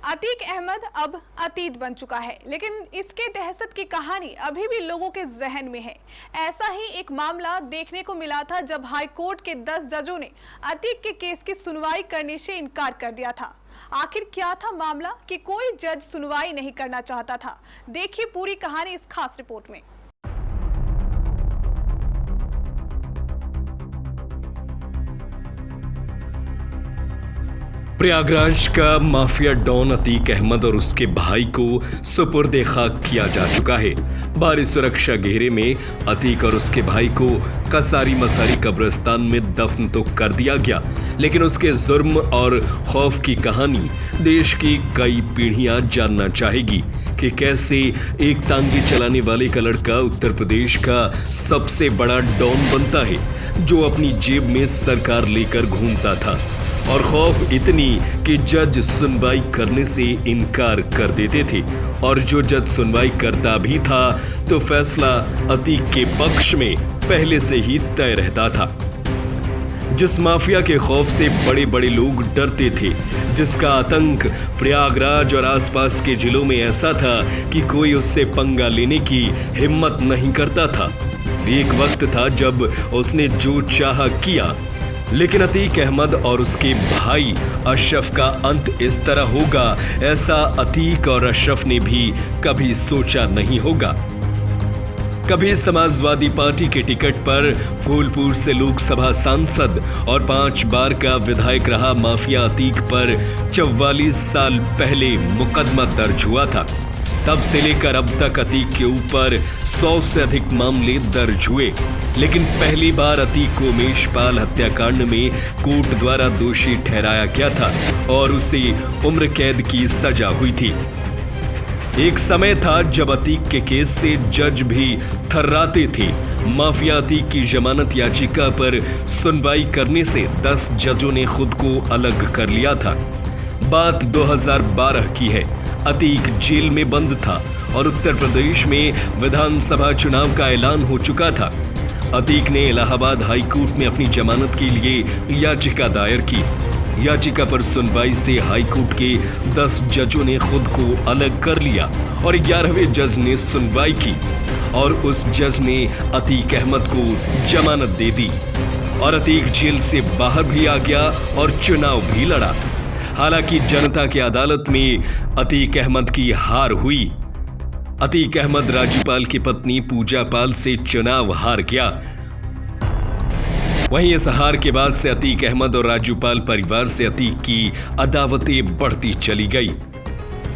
अतीक अहमद अब अतीत बन चुका है, लेकिन इसके दहशत की कहानी अभी भी लोगों के जहन में है। ऐसा ही एक मामला देखने को मिला था जब हाई कोर्ट के 10 जजों ने अतीक के केस की सुनवाई करने से इनकार कर दिया था। आखिर क्या था मामला कि कोई जज सुनवाई नहीं करना चाहता था? देखिए पूरी कहानी इस खास रिपोर्ट में। प्रयागराज का माफिया डॉन अतीक अहमद और उसके भाई को सुपुर्द खाक किया जा चुका है। भारी सुरक्षा घेरे में अतीक और उसके भाई को कसारी मसारी कब्रिस्तान में दफन तो कर दिया गया, लेकिन उसके जुर्म और खौफ की कहानी देश की कई पीढ़ियां जानना चाहेगी कि कैसे एक तांगे चलाने वाले का लड़का उत्तर प्रदेश का सबसे बड़ा डॉन बनता है, जो अपनी जेब में सरकार लेकर घूमता था। और खौफ इतनी कि जज सुनवाई करने से इनकार कर देते थे, और जो जज सुनवाई करता भी था तो फैसला अतीक के पक्ष में पहले से ही तय रहता था। जिस माफिया के खौफ से बड़े बड़े लोग डरते थे, जिसका आतंक प्रयागराज और आसपास के जिलों में ऐसा था कि कोई उससे पंगा लेने की हिम्मत नहीं करता था। एक वक्त था जब उसने जो चाहा किया, लेकिन अतीक अहमद और उसके भाई अशरफ का अंत इस तरह होगा, ऐसा अतीक और अशरफ ने भी कभी सोचा नहीं होगा। कभी समाजवादी पार्टी के टिकट पर फूलपुर से लोकसभा सांसद और 5 बार का विधायक रहा माफिया अतीक पर 44 साल पहले मुकदमा दर्ज हुआ था। तब से लेकर अब तक अतीक के ऊपर 100 से अधिक मामले दर्ज हुए, लेकिन पहली बार अतीक को उमेशपाल हत्याकांड में कोर्ट द्वारा दोषी ठहराया गया था और उसे उम्र कैद की सजा हुई थी। एक समय था जब अतीक के केस से जज भी थर्राते थे। माफिया अतीक की जमानत याचिका पर सुनवाई करने से 10 जजों ने खुद को अलग कर लिया था। बात 2012 की है। अतीक जेल में बंद था और उत्तर प्रदेश में विधानसभा चुनाव का ऐलान हो चुका था। अतीक ने इलाहाबाद हाई कोर्ट में अपनी जमानत के लिए याचिका दायर की। याचिका पर सुनवाई से हाई कोर्ट के 10 जजों ने खुद को अलग कर लिया और 11वें जज ने सुनवाई की और उस जज ने अतीक अहमद को जमानत दे दी और अतीक जेल से बाहर भी आ गया और चुनाव भी लड़ा। हालांकि जनता की अदालत में अतीक अहमद की हार हुई। अतीक अहमद राज्यपाल की पत्नी पूजा पाल से चुनाव हार गया। वहीं इस हार के बाद से अतीक अहमद और राज्यपाल परिवार से अतीक की अदावतें बढ़ती चली गई,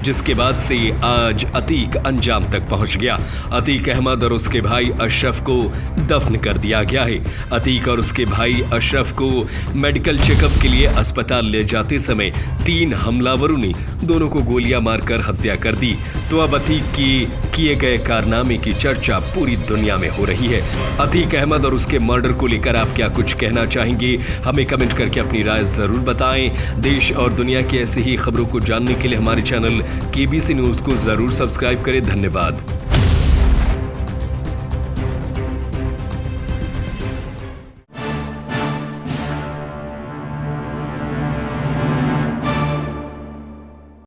जिसके बाद से आज अतीक अंजाम तक पहुंच गया। अतीक अहमद और उसके भाई अशरफ को दफन कर दिया गया है। अतीक और उसके भाई अशरफ को मेडिकल चेकअप के लिए अस्पताल ले जाते समय 3 हमलावरों ने दोनों को गोलियां मारकर हत्या कर दी। तो अब अतीक की किए गए कारनामे की चर्चा पूरी दुनिया में हो रही है। अतीक अहमद और उसके मर्डर को लेकर आप क्या कुछ कहना चाहेंगे? हमें कमेंट करके अपनी राय जरूर बताएं। देश और दुनिया की ऐसी ही खबरों को जानने के लिए हमारे चैनल केबीसी न्यूज को जरूर सब्सक्राइब करें। धन्यवाद।